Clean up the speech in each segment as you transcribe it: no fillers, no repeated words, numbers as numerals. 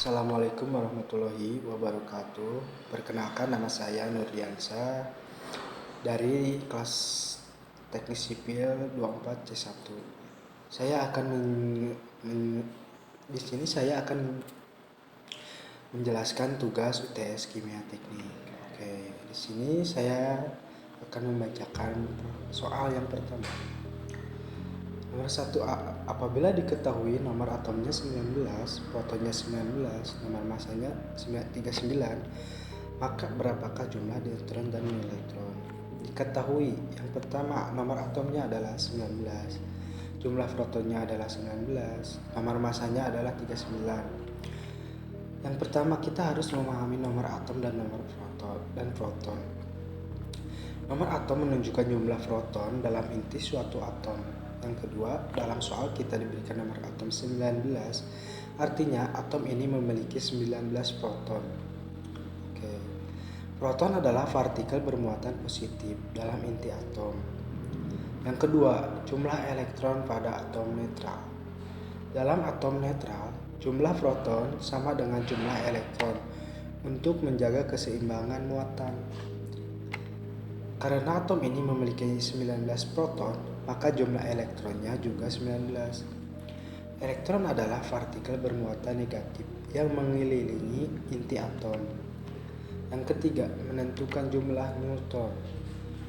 Assalamualaikum warahmatullahi wabarakatuh. Perkenalkan, nama saya Nurdiansa dari kelas Teknik Sipil 24C1. Di sini saya akan menjelaskan tugas UTS Kimia Teknik. Oke, di sini saya akan membacakan soal yang pertama. Nomor 1, apabila diketahui nomor atomnya 19, protonnya 19, nomor masanya 39, maka berapakah jumlah neutron dan elektron? Diketahui, yang pertama nomor atomnya adalah 19, jumlah protonnya adalah 19, nomor masanya adalah 39. Yang pertama kita harus memahami nomor atom dan nomor proton. Nomor atom menunjukkan jumlah proton dalam inti suatu atom. Yang kedua, dalam soal kita diberikan nomor atom 19, artinya atom ini memiliki 19 proton. Oke. Proton adalah partikel bermuatan positif dalam inti atom. Yang kedua, jumlah elektron pada atom netral. Dalam atom netral, jumlah proton sama dengan jumlah elektron untuk menjaga keseimbangan muatan. Karena atom ini memiliki 19 proton, maka jumlah elektronnya juga 19. Elektron adalah partikel bermuatan negatif yang mengelilingi inti atom. Yang ketiga, menentukan jumlah neutron.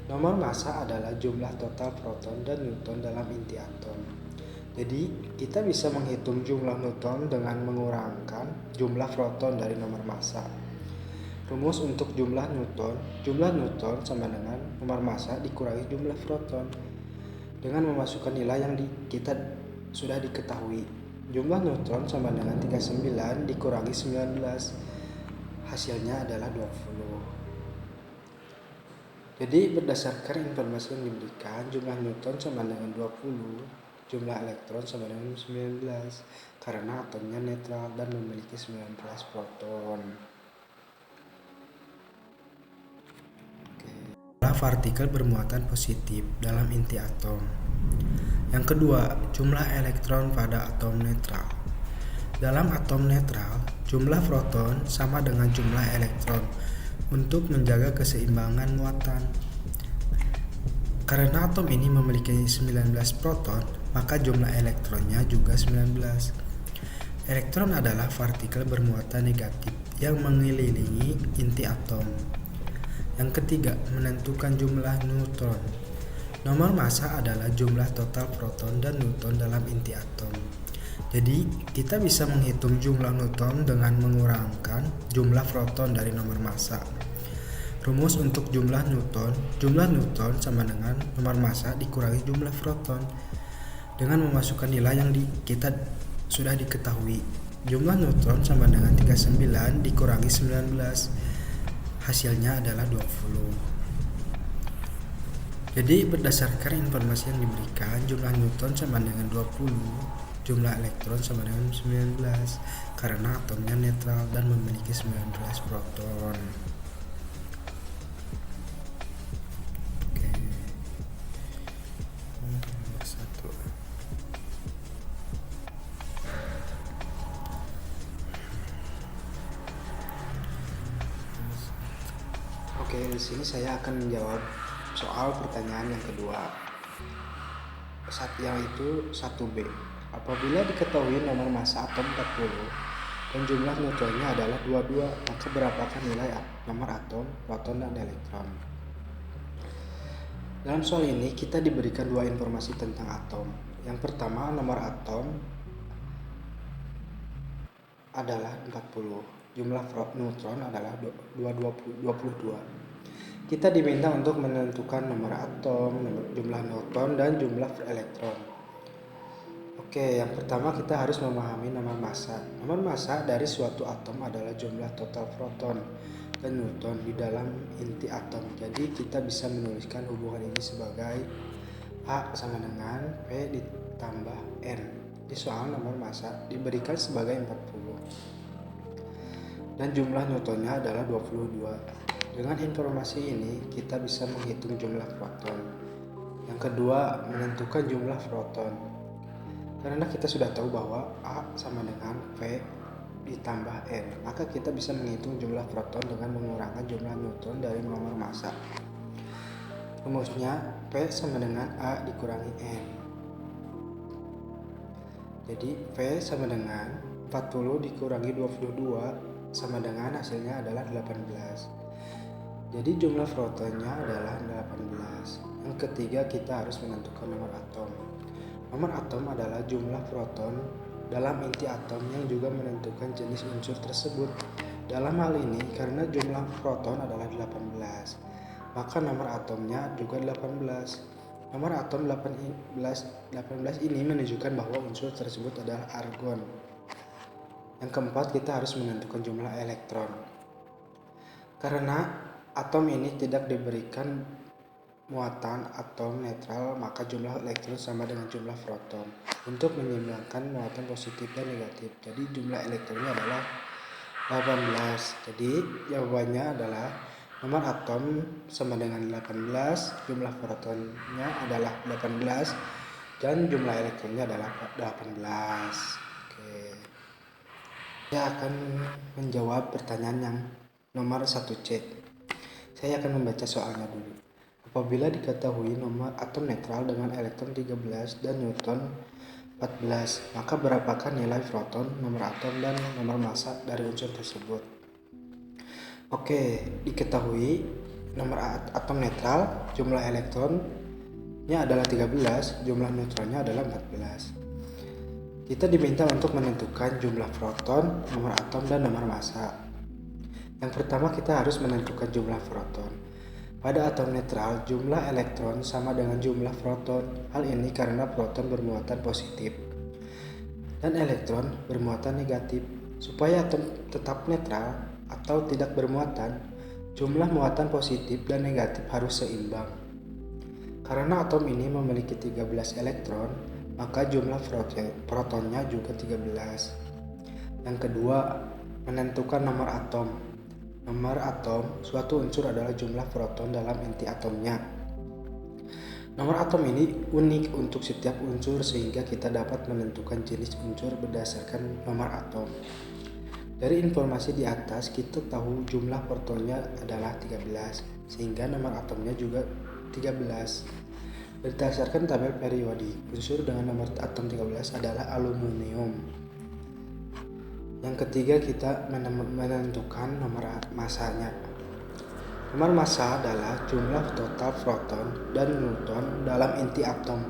Nomor massa adalah jumlah total proton dan neutron dalam inti atom. Jadi, kita bisa menghitung jumlah neutron dengan mengurangkan jumlah proton dari nomor massa. Rumus untuk jumlah neutron sama dengan nomor massa dikurangi jumlah proton. Dengan memasukkan nilai yang kita sudah diketahui. Jumlah neutron sama dengan 39 dikurangi 19. Hasilnya adalah 20. Jadi berdasarkan informasi yang diberikan, jumlah neutron sama dengan 20, jumlah elektron sama dengan 19. Karena atomnya netral dan memiliki 19 proton. Partikel bermuatan positif dalam inti atom. Yang kedua, jumlah elektron pada atom netral. Dalam atom netral, jumlah proton sama dengan jumlah elektron untuk menjaga keseimbangan muatan. Karena atom ini memiliki 19 proton, maka jumlah elektronnya juga 19. Elektron adalah partikel bermuatan negatif yang mengelilingi inti atom. Yang ketiga, menentukan jumlah neutron. Nomor massa adalah jumlah total proton dan neutron dalam inti atom. Jadi, kita bisa menghitung jumlah neutron dengan mengurangkan jumlah proton dari nomor massa. Rumus untuk jumlah neutron sama dengan nomor massa dikurangi jumlah proton. Dengan memasukkan nilai yang kita sudah diketahui. Jumlah neutron sama dengan 39 dikurangi 19. Hasilnya adalah 20. Jadi berdasarkan informasi yang diberikan, jumlah neutron sama dengan 20, jumlah elektron sama dengan 19, karena atomnya netral dan memiliki 19 proton. Oke. Nomor 1. Oke, di sini saya akan menjawab soal pertanyaan yang kedua. Yaitu 1B. Apabila diketahui nomor massa atom 40 dan jumlah neutronnya adalah 22, maka berapakah nilai nomor atom, proton, dan elektron? Dalam soal ini kita diberikan dua informasi tentang atom. Yang pertama, nomor atom adalah 40. Jumlah neutron adalah 22. Kita diminta untuk menentukan nomor atom, jumlah neutron, dan jumlah elektron. Oke, yang pertama kita harus memahami nomor massa. Nomor massa dari suatu atom adalah jumlah total proton dan neutron di dalam inti atom. Jadi kita bisa menuliskan hubungan ini sebagai A sama dengan P ditambah N. Di soal nomor massa diberikan sebagai 40. Dan jumlah neutronnya adalah 22. Dengan informasi ini, kita bisa menghitung jumlah proton. Yang kedua, menentukan jumlah proton. Karena kita sudah tahu bahwa A sama dengan P ditambah N. Maka kita bisa menghitung jumlah proton dengan mengurangkan jumlah neutron dari nomor massa. Rumusnya P sama dengan A dikurangi N. Jadi P sama dengan 40 dikurangi 22 sama dengan hasilnya adalah 18. Jadi jumlah protonnya adalah 18. Yang ketiga, kita harus menentukan nomor atom. Nomor atom adalah jumlah proton dalam inti atom yang juga menentukan jenis unsur tersebut. Dalam hal ini, karena jumlah proton adalah 18, maka nomor atomnya juga 18. Nomor atom 18 ini menunjukkan bahwa unsur tersebut adalah argon. Yang keempat, kita harus menentukan jumlah elektron. Karena atom ini tidak diberikan muatan atom netral, maka jumlah elektron sama dengan jumlah proton. Untuk menyeimbangkan muatan positif dan negatif, jadi jumlah elektronnya adalah 18. Jadi jawabannya adalah nomor atom sama dengan 18, jumlah protonnya adalah 18, dan jumlah elektronnya adalah 18. Oke. Saya akan menjawab pertanyaan yang nomor 1C. Saya akan membaca soalnya dulu. Apabila diketahui nomor atom netral dengan elektron 13 dan neutron 14, maka berapakah nilai proton, nomor atom, dan nomor massa dari unsur tersebut? Oke, diketahui nomor atom netral, jumlah elektronnya adalah 13, jumlah neutronnya adalah 14. Kita diminta untuk menentukan jumlah proton, nomor atom, dan nomor massa. Yang pertama, kita harus menentukan jumlah proton. Pada atom netral, jumlah elektron sama dengan jumlah proton. Hal ini karena proton bermuatan positif dan elektron bermuatan negatif. Supaya atom tetap netral atau tidak bermuatan, jumlah muatan positif dan negatif harus seimbang. Karena atom ini memiliki 13 elektron, maka jumlah protonnya juga 13. Yang kedua, menentukan nomor atom. Nomor atom suatu unsur adalah jumlah proton dalam inti atomnya. Nomor atom ini unik untuk setiap unsur sehingga kita dapat menentukan jenis unsur berdasarkan nomor atom. Dari informasi di atas kita tahu jumlah protonnya adalah 13 sehingga nomor atomnya juga 13. Berdasarkan tabel periodik, unsur dengan nomor atom 13 adalah aluminium. Yang ketiga, kita menentukan nomor massanya. Nomor massa adalah jumlah total proton dan neutron dalam inti atom.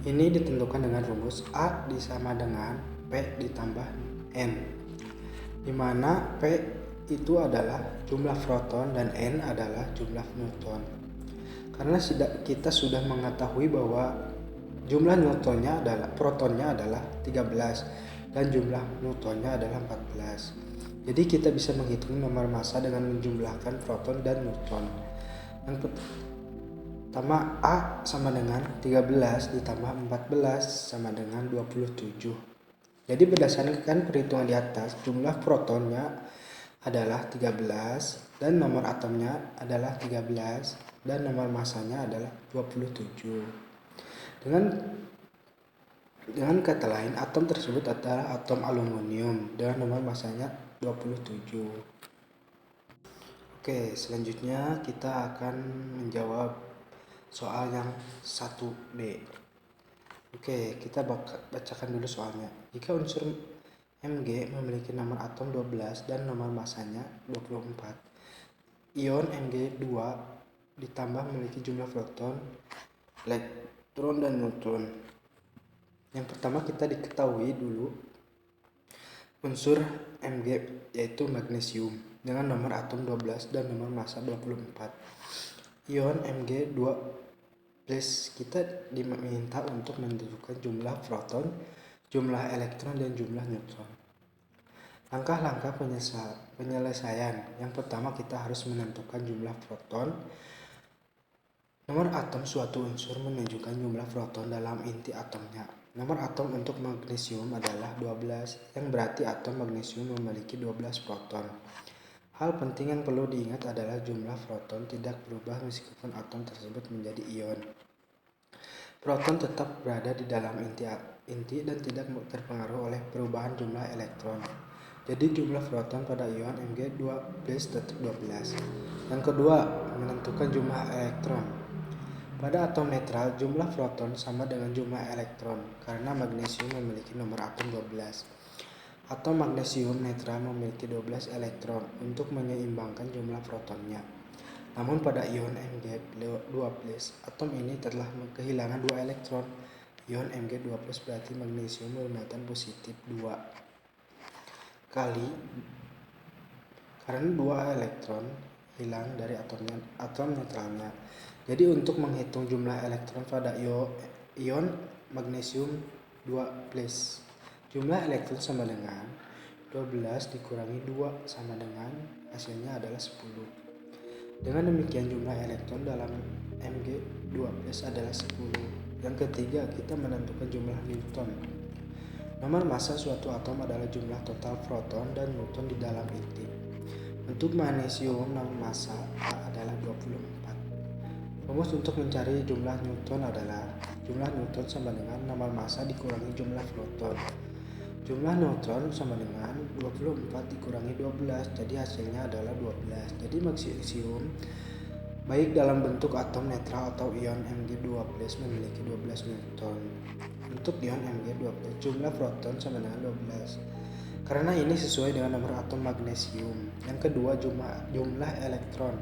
Ini ditentukan dengan rumus A sama dengan P ditambah N, di mana P itu adalah jumlah proton dan N adalah jumlah neutron. Karena kita sudah mengetahui bahwa jumlah protonnya adalah 13 dan jumlah neutronnya adalah 14. Jadi kita bisa menghitung nomor massa dengan menjumlahkan proton dan neutron. Yang pertama, A sama dengan 13 ditambah 14 sama dengan 27. Jadi berdasarkan perhitungan di atas, jumlah protonnya adalah 13 dan nomor atomnya adalah 13 dan nomor massanya adalah 27. Dengan kata lain, atom tersebut adalah atom aluminium dengan nomor massanya 27. Oke, selanjutnya kita akan menjawab soal yang 1D. Oke, kita bacakan dulu soalnya. Jika unsur Mg memiliki nomor atom 12 dan nomor massanya 24, ion Mg2 ditambah memiliki jumlah proton, elektron, dan neutron. Yang pertama, kita diketahui dulu unsur Mg yaitu magnesium dengan nomor atom 12 dan nomor massa 24. Ion Mg2+, kita diminta untuk menentukan jumlah proton, jumlah elektron, dan jumlah neutron. Langkah-langkah penyelesaian. Yang pertama, kita harus menentukan jumlah proton. Nomor atom suatu unsur menunjukkan jumlah proton dalam inti atomnya. Nomor atom untuk magnesium adalah 12, yang berarti atom magnesium memiliki 12 proton. Hal penting yang perlu diingat adalah jumlah proton tidak berubah meskipun atom tersebut menjadi ion. Proton tetap berada di dalam inti dan tidak terpengaruh oleh perubahan jumlah elektron. Jadi jumlah proton pada ion Mg2+ tetap 12. Yang kedua, menentukan jumlah elektron. Pada atom netral, jumlah proton sama dengan jumlah elektron karena magnesium memiliki nomor atom 12. Atom magnesium netral memiliki 12 elektron untuk menyeimbangkan jumlah protonnya. Namun pada ion Mg2+, atom ini telah kehilangan 2 elektron. Ion Mg2+ berarti magnesium bermuatan positif 2 kali karena 2 elektron hilang dari atom netralnya. Jadi untuk menghitung jumlah elektron pada ion magnesium 2+, jumlah elektron sama dengan 12 dikurangi 2 sama dengan hasilnya adalah 10. Dengan demikian jumlah elektron dalam Mg2+ adalah 10. Yang ketiga, kita menentukan jumlah Newton. Nomor massa suatu atom adalah jumlah total proton dan Newton di dalam inti. Untuk magnesium, nomor massa adalah 24. Rumus untuk mencari jumlah Newton adalah jumlah Newton sama dengan nomor massa dikurangi jumlah proton. Jumlah neutron sama dengan 24 dikurangi 12, jadi hasilnya adalah 12. Jadi magnesium baik dalam bentuk atom netral atau ion Mg2+ memiliki 12 Newton. Untuk ion Mg2+, jumlah proton sama dengan 12. Karena ini sesuai dengan nomor atom magnesium. Yang kedua, jumlah elektron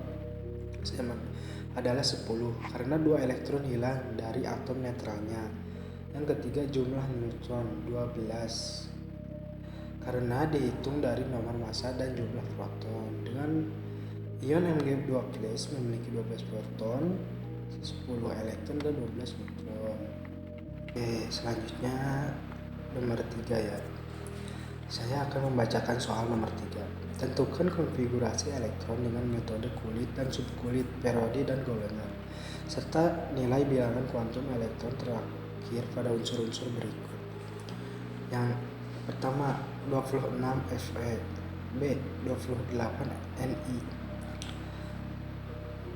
adalah 10 karena 2 elektron hilang dari atom netralnya. Yang ketiga, jumlah neutron 12 karena dihitung dari nomor massa dan jumlah proton. Dengan ion Mg2+ memiliki 12 proton, 10 elektron dan 12 neutron. Oke, selanjutnya nomor 3 ya. Saya akan membacakan soal nomor 3. Tentukan konfigurasi elektron dengan metode kulit dan subkulit, periode dan golongan, serta nilai bilangan kuantum elektron terakhir pada unsur-unsur berikut. Yang pertama, 26 Fe, B, 28 Ni.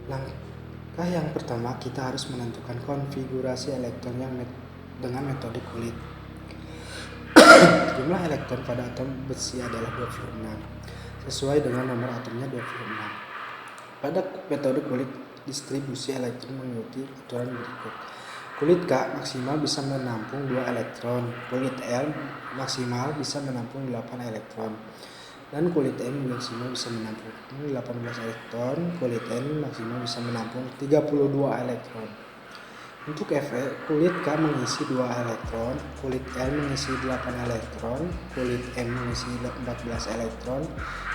Langkah yang pertama, kita harus menentukan konfigurasi elektron yang dengan metode kulit. Jumlah elektron pada atom besi adalah 26, sesuai dengan nomor atomnya 26. Pada metode kulit, distribusi elektron mengikuti aturan berikut. Kulit K maksimal bisa menampung 2 elektron, kulit L maksimal bisa menampung 8 elektron, dan kulit M maksimal bisa menampung 18 elektron, kulit N maksimal bisa menampung 32 elektron. Untuk Fe, kulit K mengisi 2 elektron, kulit L mengisi 8 elektron, kulit M mengisi 14 elektron,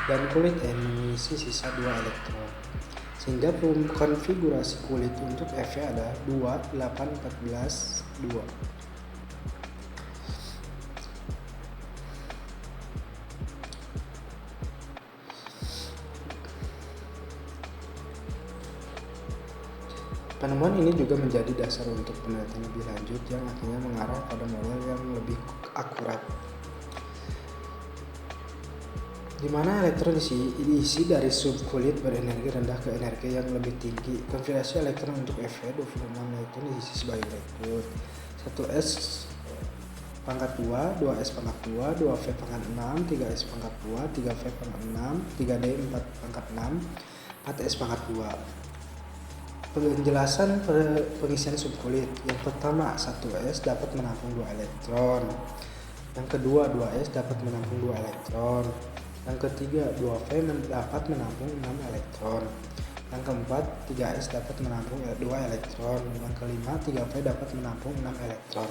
dan kulit N mengisi sisa 2 elektron. Sehingga konfigurasi kulit untuk Fe adalah 2, 8, 14, 2. Penemuan ini juga menjadi dasar untuk penelitian lebih lanjut yang akhirnya mengarah pada model yang lebih akurat, di mana elektron diisi dari subkulit berenergi rendah ke energi yang lebih tinggi. Konfigurasi elektron untuk Fe 26 elektron diisi sebagai berikut: 1s pangkat 2, 2s pangkat 2, 2v pangkat 6, 3s pangkat 2, 3v pangkat 6, 3d 4 pangkat 6, 4s pangkat 2. Penjelasan pengisian subkulit. Yang pertama, 1s dapat menampung 2 elektron. Yang kedua, 2s dapat menampung 2 elektron. Yang ketiga, 2v dapat menampung 6 elektron. Yang keempat, 3s dapat menampung 2 elektron. Yang kelima, 3v dapat menampung 6 elektron.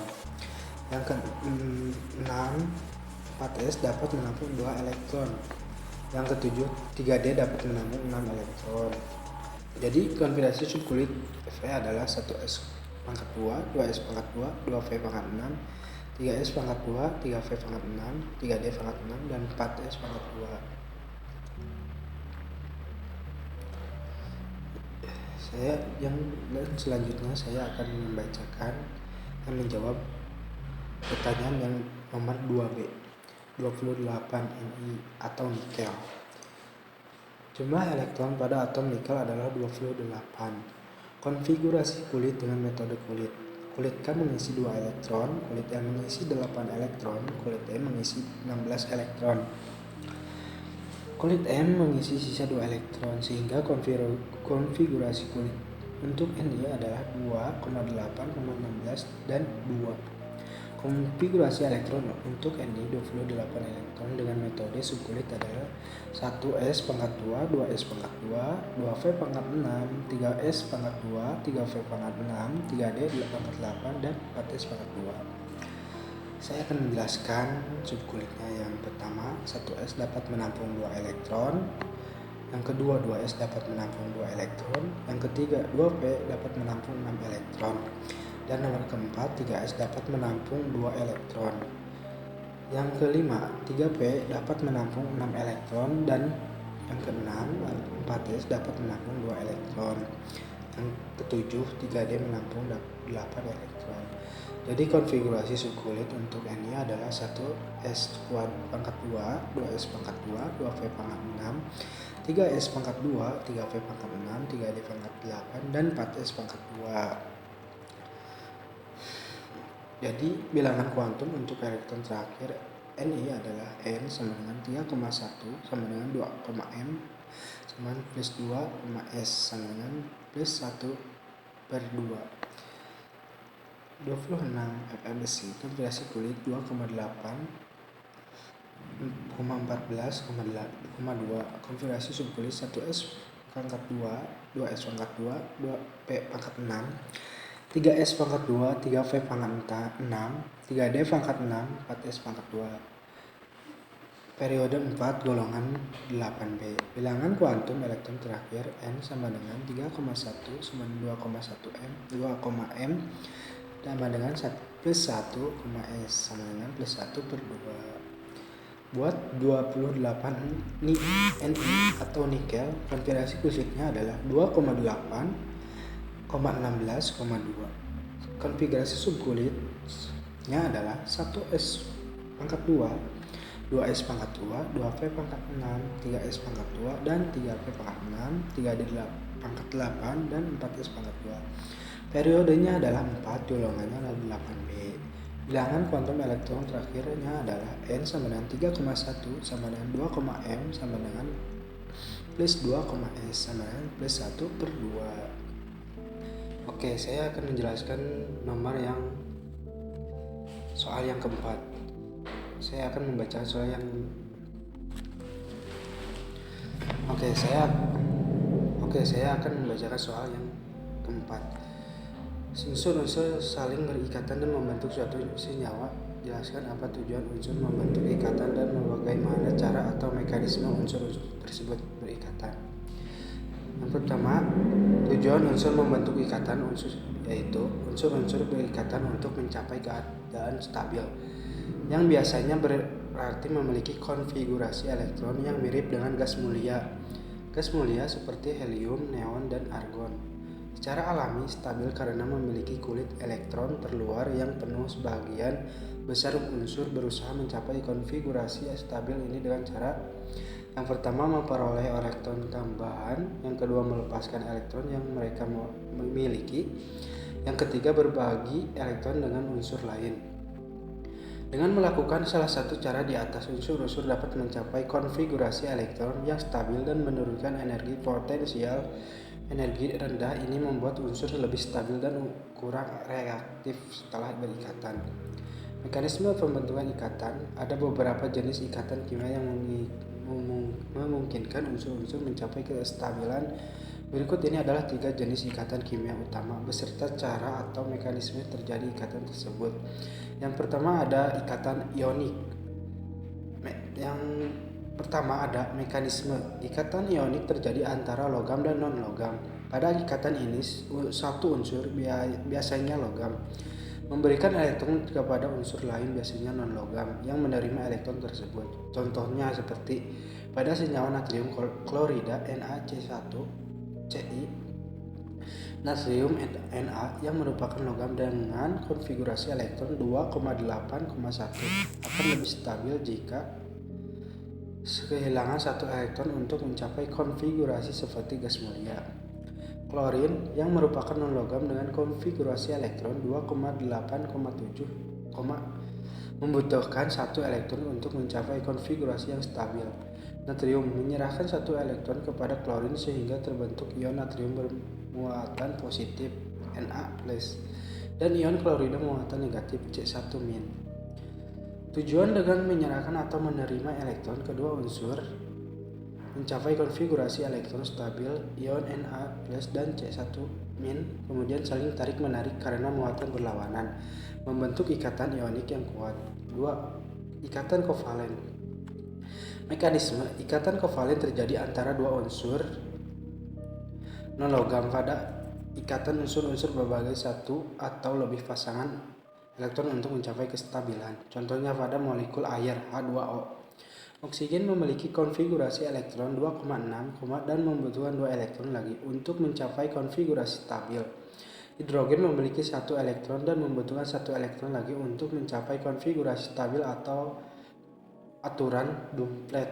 Yang keenam, 4s dapat menampung 2 elektron. Yang ketujuh, 3d dapat menampung 6 elektron. Jadi konfigurasi subkulit Fe adalah 1s pangkat 2, 2s pangkat 2, 2v pangkat 6, 3s pangkat 2, 3v pangkat 6, 3d pangkat 6, dan 4s pangkat 2. Selanjutnya saya akan membacakan dan menjawab pertanyaan yang nomor 2b, 28 Ni atau nikel. Jumlah elektron pada atom nikel adalah 28. Konfigurasi kulit dengan metode kulit. Kulit K mengisi 2 elektron, kulit L mengisi 8 elektron, kulit M mengisi 16 elektron. Kulit M mengisi sisa 2 elektron sehingga konfigurasi kulit untuk Ni adalah 2,8,16 dan 2. Konfigurasi elektron untuk Ni 28 elektron dengan metode subkulit adalah 1s pangkat 2, 2s pangkat 2, 2v pangkat 6, 3s pangkat 2, 3v pangkat 6, 3d pangkat 8, dan 4s pangkat 2. Saya akan menjelaskan subkulitnya. Yang pertama, 1s dapat menampung 2 elektron. Yang kedua, 2s dapat menampung 2 elektron. Yang ketiga, 2p dapat menampung 6 elektron. Dan nomor keempat, 3s dapat menampung 2 elektron. Yang kelima, 3p dapat menampung 6 elektron. Dan yang keenam, 4s dapat menampung 2 elektron. Yang ketujuh, 3d menampung 8 elektron. Jadi konfigurasi subkulit untuk Ni adalah 1s pangkat 2, 2s pangkat 2, 2v pangkat 6, 3s pangkat 2, 3v pangkat 6, 3d pangkat 8, dan 4s pangkat 2. Jadi bilangan kuantum untuk elektron terakhir Ni adalah N sama dengan 3,1 sama dengan 2,m sama dengan plus 2,s sama dengan plus 1 per 2. 26 mm besi, konfigurasi kulit 2,8,14,2, konfigurasi subkulit 1s pangkat 2, 2s pangkat 2, 2p pangkat 6, 3s pangkat 2, 3v pangkat 6, 3d pangkat 6, 4s pangkat 2. Periode 4 golongan 8b. Bilangan kuantum elektron terakhir N sama dengan 3,1 sama 2,1m 2,m sama dengan plus 1, S sama dengan plus 1 per 2. Buat 28 Ni atau nikel, konfigurasi kulitnya adalah 2,8,16,2. Konfigurasi subkulitnya adalah 1s pangkat 2, 2s pangkat 2, 2v pangkat 6, 3s pangkat 2, dan 3v pangkat 6, 3d pangkat 8, dan 4s pangkat 2. Periodenya adalah 4, golongannya adalah 8b. Bilangan kuantum elektron terakhirnya adalah N sama dengan 3,1 sama dengan 2,m sama dengan plus 2,s sama dengan plus 1 per 2. Oke, saya akan menjelaskan soal yang keempat. Saya akan membaca soal yang saya akan membacakan soal yang keempat. Unsur-unsur saling berikatan dan membentuk suatu senyawa. Jelaskan apa tujuan unsur membentuk ikatan dan bagaimana cara atau mekanisme unsur-unsur tersebut berikatan. Yang pertama, tujuan unsur membentuk ikatan yaitu unsur-unsur berikatan untuk mencapai keadaan stabil, yang biasanya berarti memiliki konfigurasi elektron yang mirip dengan gas mulia. Gas mulia seperti helium, neon, dan argon secara alami stabil karena memiliki kulit elektron terluar yang penuh. Sebagian besar unsur berusaha mencapai konfigurasi stabil ini dengan cara yang pertama memperoleh elektron tambahan, yang kedua melepaskan elektron yang mereka miliki, yang ketiga berbagi elektron dengan unsur lain. Dengan melakukan salah satu cara di atas, unsur-unsur dapat mencapai konfigurasi elektron yang stabil dan menurunkan energi potensial. Energi rendah ini membuat unsur lebih stabil dan kurang reaktif setelah berikatan. Mekanisme pembentukan ikatan. Ada beberapa jenis ikatan kimia yang memungkinkan unsur-unsur mencapai kestabilan. Berikut ini adalah 3 jenis ikatan kimia utama beserta cara atau mekanisme terjadi ikatan tersebut. Yang pertama ada ikatan ionik. Yang pertama ada mekanisme. Ikatan ionik terjadi antara logam dan non-logam. Pada ikatan ini, satu unsur, biasanya logam, memberikan elektron kepada unsur lain, biasanya non-logam, yang menerima elektron tersebut. Contohnya seperti pada senyawa natrium klorida NaC1Ci, natrium Na yang merupakan logam dengan konfigurasi elektron 2,8,1 akan lebih stabil jika kehilangan satu elektron untuk mencapai konfigurasi seperti gas mulia. Klorin yang merupakan non-logam dengan konfigurasi elektron 2,8,7 membutuhkan satu elektron untuk mencapai konfigurasi yang stabil. natrium menyerahkan satu elektron kepada klorin sehingga terbentuk ion natrium bermuatan positif Na+, dan ion klorida muatan negatif C1-. Tujuan dengan menyerahkan atau menerima elektron kedua unsur mencapai konfigurasi elektron stabil ion Na+ dan C1-, kemudian saling tarik-menarik karena muatan berlawanan, membentuk ikatan ionik yang kuat. 2. Ikatan kovalen. Mekanisme ikatan kovalen terjadi antara dua unsur non-logam pada ikatan unsur-unsur berbagai satu atau lebih pasangan elektron untuk mencapai kestabilan. Contohnya pada molekul air H2O. Oksigen memiliki konfigurasi elektron 2,6, dan membutuhkan 2 elektron lagi untuk mencapai konfigurasi stabil. Hidrogen memiliki 1 elektron dan membutuhkan 1 elektron lagi untuk mencapai konfigurasi stabil atau aturan duplet.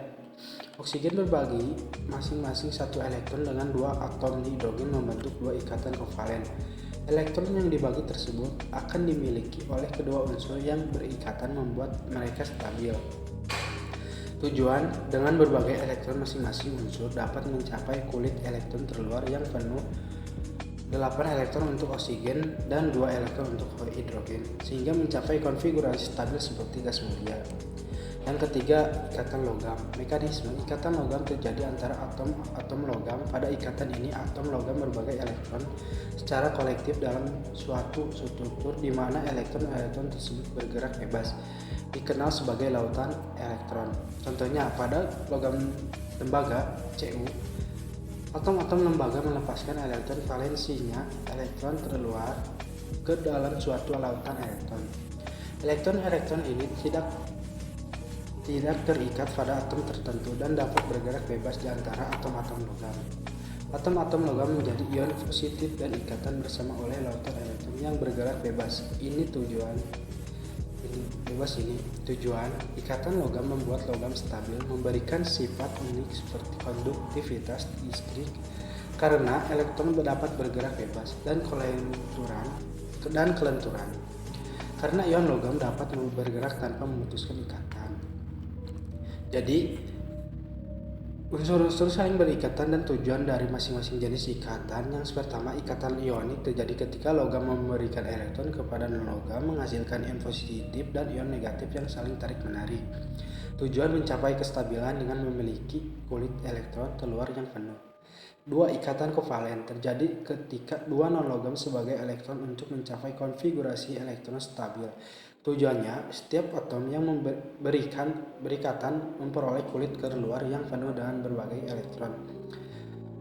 Oksigen berbagi masing-masing 1 elektron dengan 2 atom hidrogen membentuk 2 ikatan kovalen. Elektron yang dibagi tersebut akan dimiliki oleh kedua unsur yang berikatan membuat mereka stabil. Tujuan dengan berbagai elektron masing-masing unsur dapat mencapai kulit elektron terluar yang penuh 8 elektron untuk oksigen dan 2 elektron untuk hidrogen, sehingga mencapai konfigurasi stabil seperti gas mulia. Yang ketiga, ikatan logam. Mekanisme ikatan logam terjadi antara atom logam. Pada ikatan ini, atom logam berbagai elektron secara kolektif dalam suatu struktur di mana elektron tersebut bergerak bebas, dikenal sebagai lautan elektron. Contohnya, pada logam tembaga Cu, atom-atom lembaga melepaskan elektron valensinya, elektron terluar ke dalam suatu lautan elektron. Elektron-elektron ini tidak terikat pada atom tertentu dan dapat bergerak bebas di antara atom-atom logam. Atom-atom logam menjadi ion positif dan ikatan bersama oleh lautan elektron yang bergerak bebas. Ini tujuan. Ikatan logam membuat logam stabil, memberikan sifat unik seperti konduktivitas listrik karena elektron dapat bergerak bebas, dan kelenturan karena ion logam dapat bergerak tanpa memutuskan ikatan. Jadi, unsur-unsur saling berikatan dan tujuan dari masing-masing jenis ikatan. Yang pertama, ikatan ionik terjadi ketika logam memberikan elektron kepada non-logam menghasilkan ion positif dan ion negatif yang saling tarik-menarik. Tujuan mencapai kestabilan dengan memiliki kulit elektron terluar yang penuh. 2. Ikatan kovalen terjadi ketika dua non-logam sebagai elektron untuk mencapai konfigurasi elektron stabil. Tujuannya, setiap atom yang berikatan memperoleh kulit terluar yang penuh dengan berbagai elektron.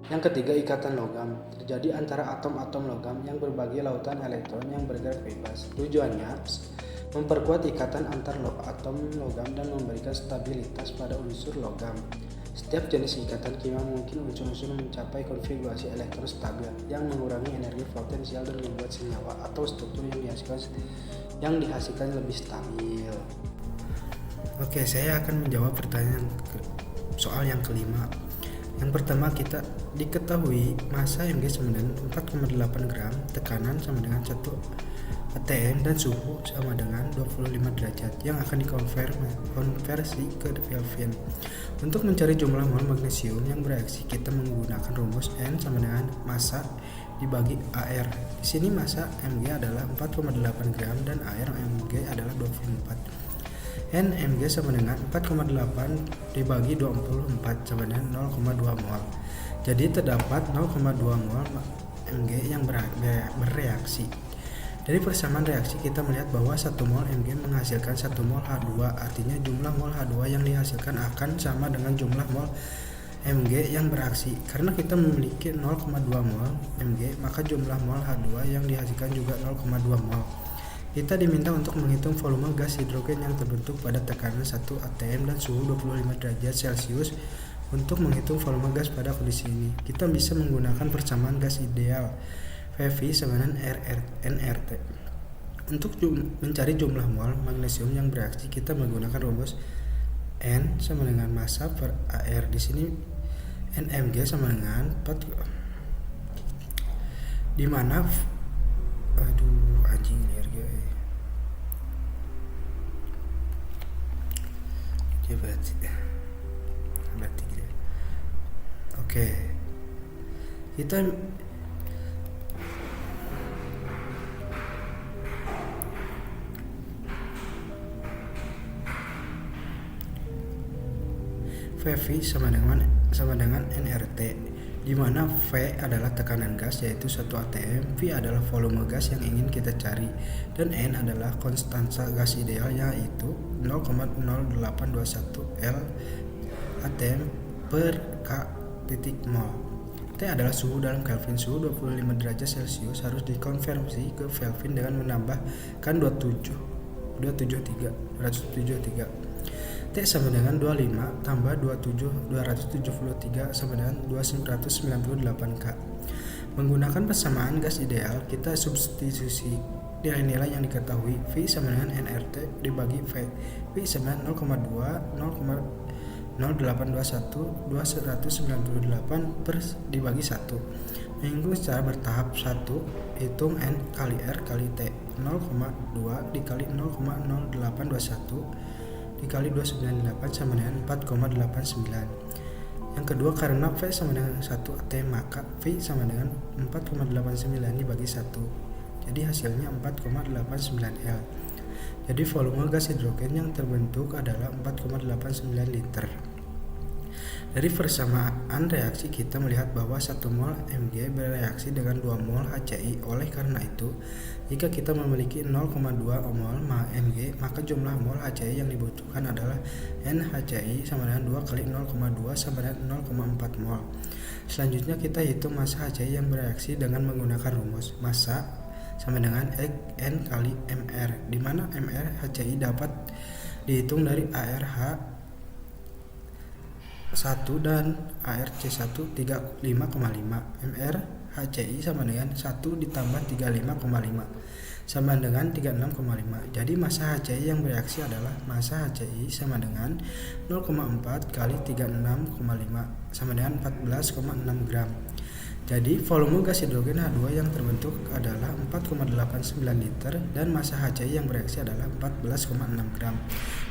Yang ketiga, ikatan logam terjadi antara atom-atom logam yang berbagi lautan elektron yang bergerak bebas. Tujuannya, memperkuat ikatan antar atom logam dan memberikan stabilitas pada unsur logam. Setiap jenis ikatan kimia mungkin unsur-unsur mencapai konfigurasi elektron stabil yang mengurangi energi potensial dan membuat senyawa atau struktur yang dihasilkan lebih stabil. Oke, saya akan menjawab pertanyaan soal yang kelima. Yang pertama, kita diketahui massa Mg sama dengan 4,8 gram, tekanan sama dengan 1 atm, dan suhu sama dengan 25 derajat yang akan dikonversi ke Kelvin. Untuk mencari jumlah mol magnesium yang bereaksi, kita menggunakan rumus N sama dengan massa dibagi AR. Di sini massa Mg adalah 4,8 gram dan AR Mg adalah 24. N Mg sama dengan 4,8 dibagi 24 sama dengan 0,2 mol. Jadi terdapat 0,2 mol Mg yang bereaksi. Dari persamaan reaksi kita melihat bahwa 1 mol Mg menghasilkan 1 mol H2, artinya jumlah mol H2 yang dihasilkan akan sama dengan jumlah mol Mg yang bereaksi. Karena kita memiliki 0,2 mol Mg, maka jumlah mol H2 yang dihasilkan juga 0,2 mol. Kita diminta untuk menghitung volume gas hidrogen yang terbentuk pada tekanan 1 atm dan suhu 25 derajat Celcius. Untuk menghitung volume gas pada kondisi ini, kita bisa menggunakan persamaan gas ideal Pv sama dengan nRT. Untuk mencari jumlah mol magnesium yang bereaksi, kita menggunakan rumus N sama dengan massa per AR. Di sini NMG sama dengan 4, di mana berarti Oke, kita VV sama dengan nRT, di mana V adalah tekanan gas yaitu 1 atm, V adalah volume gas yang ingin kita cari, dan N adalah konstansa gas ideal yaitu 0,0821 L atm per K titik mol. T adalah suhu dalam Kelvin. Suhu 25 derajat Celcius harus dikonversi ke Kelvin dengan menambahkan 273. T sama dengan 25 tambah 273 sama dengan 298 K. Menggunakan persamaan gas ideal, kita substitusi nilai-nilai yang diketahui. V sama dengan nRT dibagi V. V sama dengan 0,0821 298 per dibagi 1. Menghitung secara bertahap. 1. Hitung N kali R kali T. 0,2 dikali 0,0821 dikali 298 sama dengan 4,89. Yang kedua, karena V sama dengan 1 atm, maka V sama dengan 4,89 dibagi 1. Jadi hasilnya 4,89 L. Jadi volume gas hidrogen yang terbentuk adalah 4,89 liter. Dari persamaan reaksi kita melihat bahwa 1 mol Mg bereaksi dengan 2 mol HCl. Oleh karena itu, jika kita memiliki 0,2 mol Mg, maka jumlah mol HCl yang dibutuhkan adalah NHCl sama dengan 2 kali 0,2 sama dengan 0,4 mol. Selanjutnya kita hitung massa HCl yang bereaksi dengan menggunakan rumus massa sama dengan N kali Mr, di mana Mr HCl dapat dihitung dari ARH 1 dan ARC1 35,5. Mr HCl sama dengan 1 ditambah 35,5 sama dengan 36,5. Jadi massa HCl yang bereaksi adalah massa HCl sama dengan 0,4 kali 36,5 sama dengan 14,6 gram. Jadi volume gas hidrogen H2 yang terbentuk adalah 4,89 liter dan massa HCl yang bereaksi adalah 14,6 gram.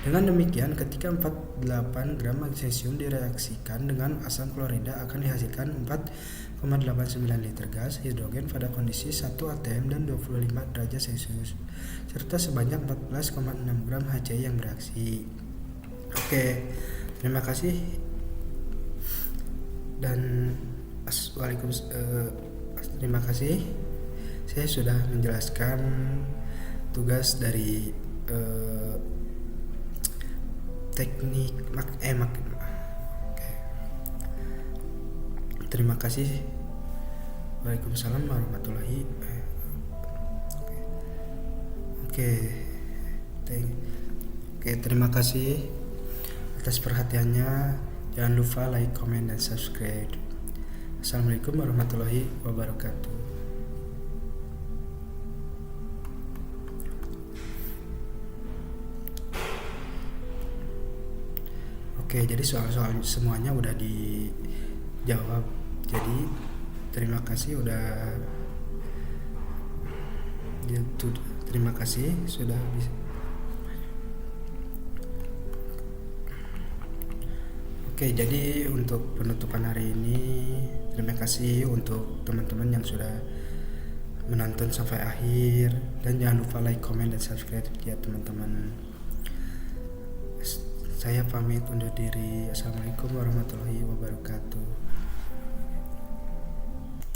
Dengan demikian, ketika 48 gram magnesium direaksikan dengan asam klorida akan dihasilkan 4,89 liter gas hidrogen pada kondisi 1 atm dan 25 derajat Celcius serta sebanyak 14,6 gram HCl yang bereaksi. Oke, terima kasih dan terima kasih. Saya sudah menjelaskan tugas dari teknik Terima kasih. Waalaikumsalam warahmatullahi terima kasih atas perhatiannya. Jangan lupa like, comment, dan subscribe. Assalamualaikum warahmatullahi wabarakatuh. Oke, jadi soal-soal semuanya udah dijawab. Jadi terima kasih terima kasih sudah bisa. Oke, jadi untuk penutupan hari ini, terima kasih untuk teman-teman yang sudah menonton sampai akhir, dan jangan lupa like, comment, dan subscribe ya teman-teman. Saya pamit undur diri. Assalamualaikum warahmatullahi wabarakatuh.